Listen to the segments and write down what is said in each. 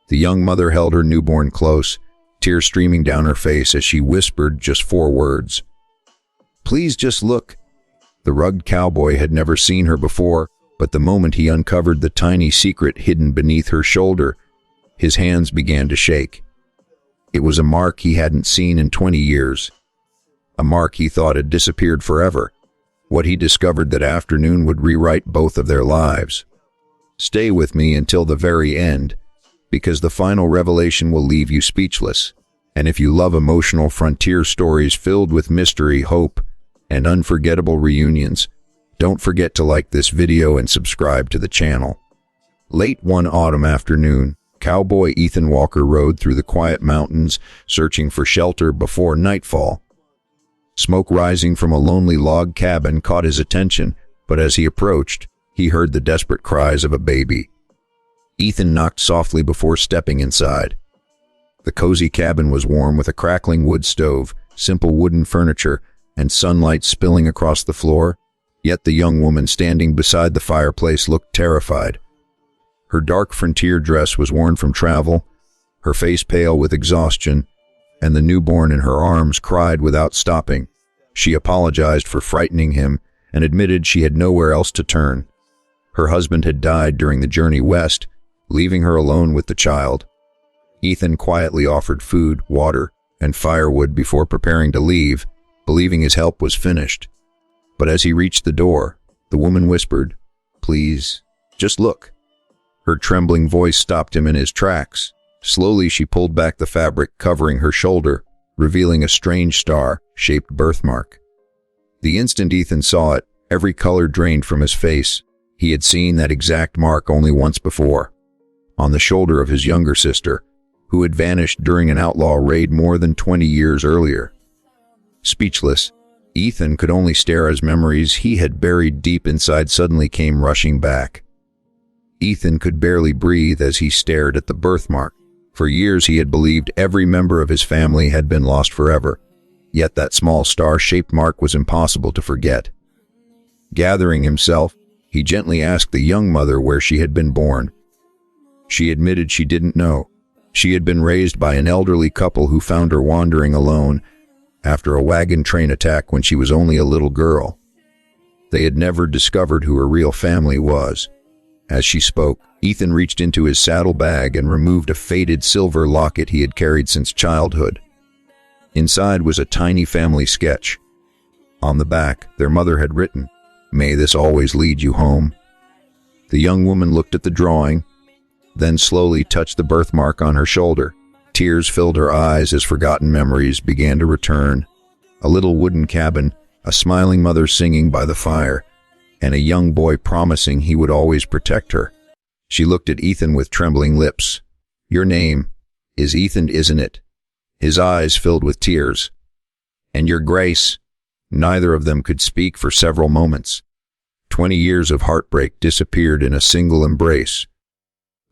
The young mother held her newborn close, tears streaming down her face as she whispered just 4 words. "Please just look." The rugged cowboy had never seen her before, but the moment he uncovered the tiny secret hidden beneath her shoulder, his hands began to shake. It was a mark he hadn't seen in 20 years. A mark he thought had disappeared forever. What he discovered that afternoon would rewrite both of their lives. Stay with me until the very end, because the final revelation will leave you speechless. And if you love emotional frontier stories filled with mystery, hope, and unforgettable reunions, don't forget to like this video and subscribe to the channel. Late one autumn afternoon, cowboy Ethan Walker rode through the quiet mountains, searching for shelter before nightfall. Smoke rising from a lonely log cabin caught his attention, but as he approached, he heard the desperate cries of a baby. Ethan knocked softly before stepping inside. The cozy cabin was warm with a crackling wood stove, simple wooden furniture, and sunlight spilling across the floor, yet the young woman standing beside the fireplace looked terrified. Her dark frontier dress was worn from travel, her face pale with exhaustion, and the newborn in her arms cried without stopping. She apologized for frightening him and admitted she had nowhere else to turn. Her husband had died during the journey west, leaving her alone with the child. Ethan quietly offered food, water, and firewood before preparing to leave, believing his help was finished. But as he reached the door, the woman whispered, "Please, just look." Her trembling voice stopped him in his tracks. Slowly she pulled back the fabric covering her shoulder, revealing a strange star-shaped birthmark. The instant Ethan saw it, every color drained from his face. He had seen that exact mark only once before, on the shoulder of his younger sister, who had vanished during an outlaw raid more than 20 years earlier. Speechless, Ethan could only stare as memories he had buried deep inside suddenly came rushing back. Ethan could barely breathe as he stared at the birthmark. For years he had believed every member of his family had been lost forever, yet that small star-shaped mark was impossible to forget. Gathering himself, he gently asked the young mother where she had been born. She admitted she didn't know. She had been raised by an elderly couple who found her wandering alone after a wagon train attack when she was only a little girl. They had never discovered who her real family was. As she spoke, Ethan reached into his saddle bag and removed a faded silver locket he had carried since childhood. Inside was a tiny family sketch. On the back, their mother had written, "May this always lead you home." The young woman looked at the drawing, then slowly touched the birthmark on her shoulder. Tears filled her eyes as forgotten memories began to return. A little wooden cabin, a smiling mother singing by the fire, and a young boy promising he would always protect her. She looked at Ethan with trembling lips. "Your name is Ethan, isn't it?" His eyes filled with tears. "And your Grace?" Neither of them could speak for several moments. 20 years of heartbreak disappeared in a single embrace.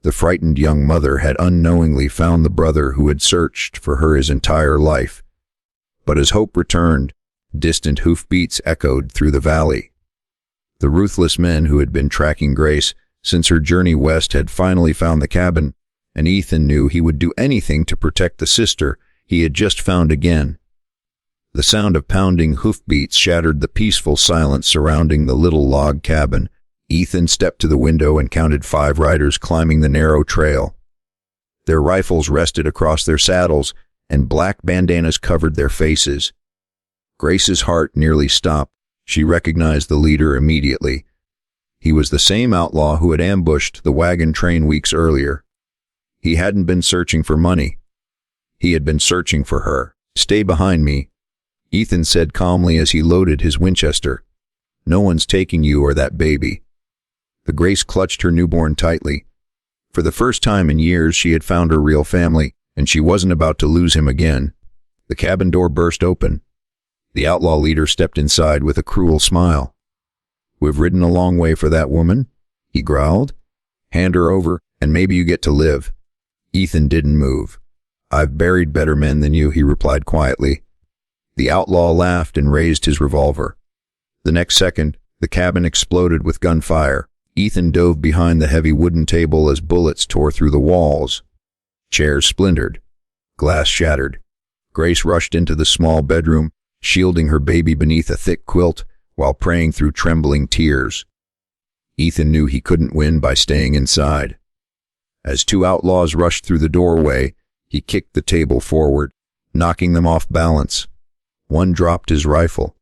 The frightened young mother had unknowingly found the brother who had searched for her his entire life. But as hope returned, distant hoofbeats echoed through the valley. The ruthless men who had been tracking Grace since her journey west had finally found the cabin, and Ethan knew he would do anything to protect the sister he had just found again. The sound of pounding hoofbeats shattered the peaceful silence surrounding the little log cabin. Ethan stepped to the window and counted 5 riders climbing the narrow trail. Their rifles rested across their saddles, and black bandanas covered their faces. Grace's heart nearly stopped. She recognized the leader immediately. He was the same outlaw who had ambushed the wagon train weeks earlier. He hadn't been searching for money. He had been searching for her. "Stay behind me," Ethan said calmly as he loaded his Winchester. "No one's taking you or that baby." The Grace clutched her newborn tightly. For the first time in years, she had found her real family, and she wasn't about to lose him again. The cabin door burst open. The outlaw leader stepped inside with a cruel smile. "We've ridden a long way for that woman," he growled. "Hand her over, and maybe you get to live." Ethan didn't move. "I've buried better men than you," he replied quietly. The outlaw laughed and raised his revolver. The next second, the cabin exploded with gunfire. Ethan dove behind the heavy wooden table as bullets tore through the walls. Chairs splintered. Glass shattered. Grace rushed into the small bedroom, shielding her baby beneath a thick quilt while praying through trembling tears. Ethan knew he couldn't win by staying inside. As two outlaws rushed through the doorway, he kicked the table forward, knocking them off balance. One dropped his rifle.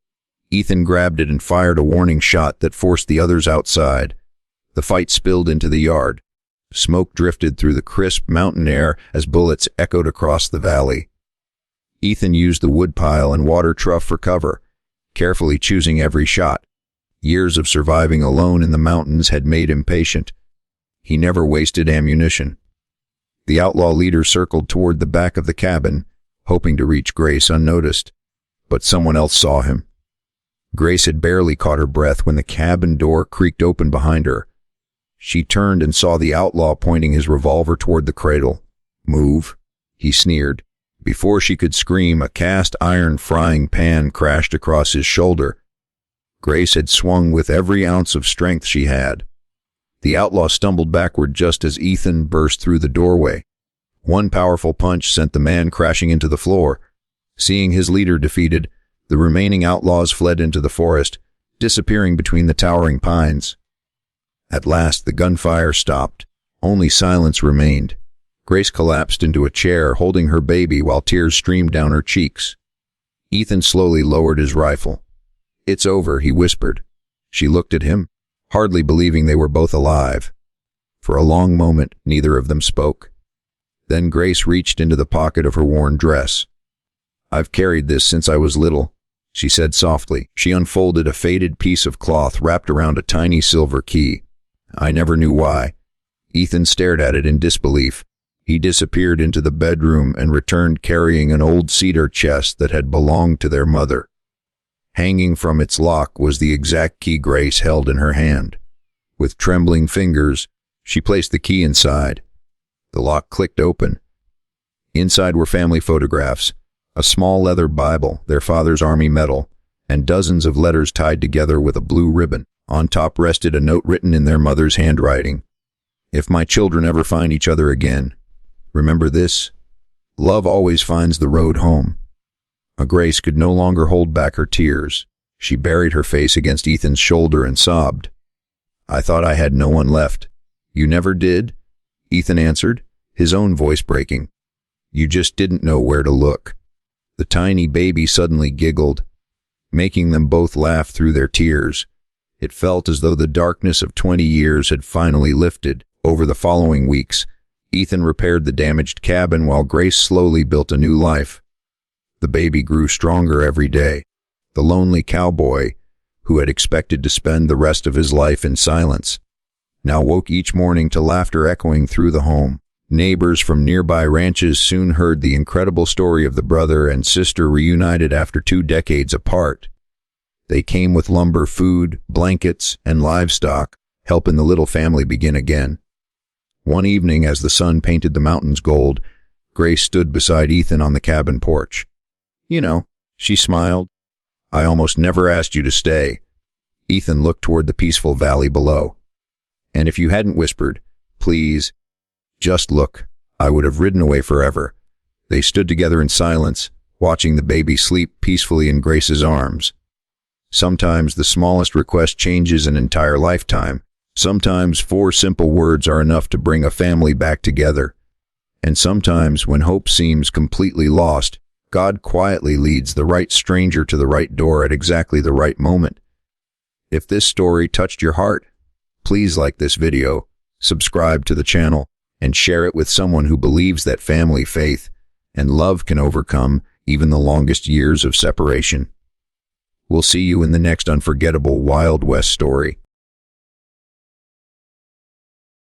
Ethan grabbed it and fired a warning shot that forced the others outside. The fight spilled into the yard. Smoke drifted through the crisp mountain air as bullets echoed across the valley. Ethan used the woodpile and water trough for cover, carefully choosing every shot. Years of surviving alone in the mountains had made him patient. He never wasted ammunition. The outlaw leader circled toward the back of the cabin, hoping to reach Grace unnoticed. But someone else saw him. Grace had barely caught her breath when the cabin door creaked open behind her. She turned and saw the outlaw pointing his revolver toward the cradle. "Move," he sneered. Before she could scream, a cast iron frying pan crashed across his shoulder. Grace had swung with every ounce of strength she had. The outlaw stumbled backward just as Ethan burst through the doorway. One powerful punch sent the man crashing into the floor. Seeing his leader defeated, the remaining outlaws fled into the forest, disappearing between the towering pines. At last, the gunfire stopped. Only silence remained. Grace collapsed into a chair, holding her baby while tears streamed down her cheeks. Ethan slowly lowered his rifle. "It's over," he whispered. She looked at him, hardly believing they were both alive. For a long moment, neither of them spoke. Then Grace reached into the pocket of her worn dress. "I've carried this since I was little," she said softly. She unfolded a faded piece of cloth wrapped around a tiny silver key. "I never knew why." Ethan stared at it in disbelief. He disappeared into the bedroom and returned carrying an old cedar chest that had belonged to their mother. Hanging from its lock was the exact key Grace held in her hand. With trembling fingers, she placed the key inside. The lock clicked open. Inside were family photographs, a small leather Bible, their father's army medal, and dozens of letters tied together with a blue ribbon. On top rested a note written in their mother's handwriting. "If my children ever find each other again, remember this: love always finds the road home." Grace could no longer hold back her tears. She buried her face against Ethan's shoulder and sobbed. "I thought I had no one left." "You never did," Ethan answered, his own voice breaking. "You just didn't know where to look." The tiny baby suddenly giggled, making them both laugh through their tears. It felt as though the darkness of 20 years had finally lifted. Over the following weeks, Ethan repaired the damaged cabin while Grace slowly built a new life. The baby grew stronger every day. The lonely cowboy, who had expected to spend the rest of his life in silence, now woke each morning to laughter echoing through the home. Neighbors from nearby ranches soon heard the incredible story of the brother and sister reunited after 2 decades apart. They came with lumber, food, blankets, and livestock, helping the little family begin again. One evening, as the sun painted the mountains gold, Grace stood beside Ethan on the cabin porch. "You know," she smiled, "I almost never asked you to stay." Ethan looked toward the peaceful valley below. "And if you hadn't whispered, 'Please, just look,' I would have ridden away forever." They stood together in silence, watching the baby sleep peacefully in Grace's arms. Sometimes the smallest request changes an entire lifetime. Sometimes 4 simple words are enough to bring a family back together. And sometimes, when hope seems completely lost, God quietly leads the right stranger to the right door at exactly the right moment. If this story touched your heart, please like this video, subscribe to the channel, and share it with someone who believes that family, faith, and love can overcome even the longest years of separation. We'll see you in the next unforgettable Wild West story.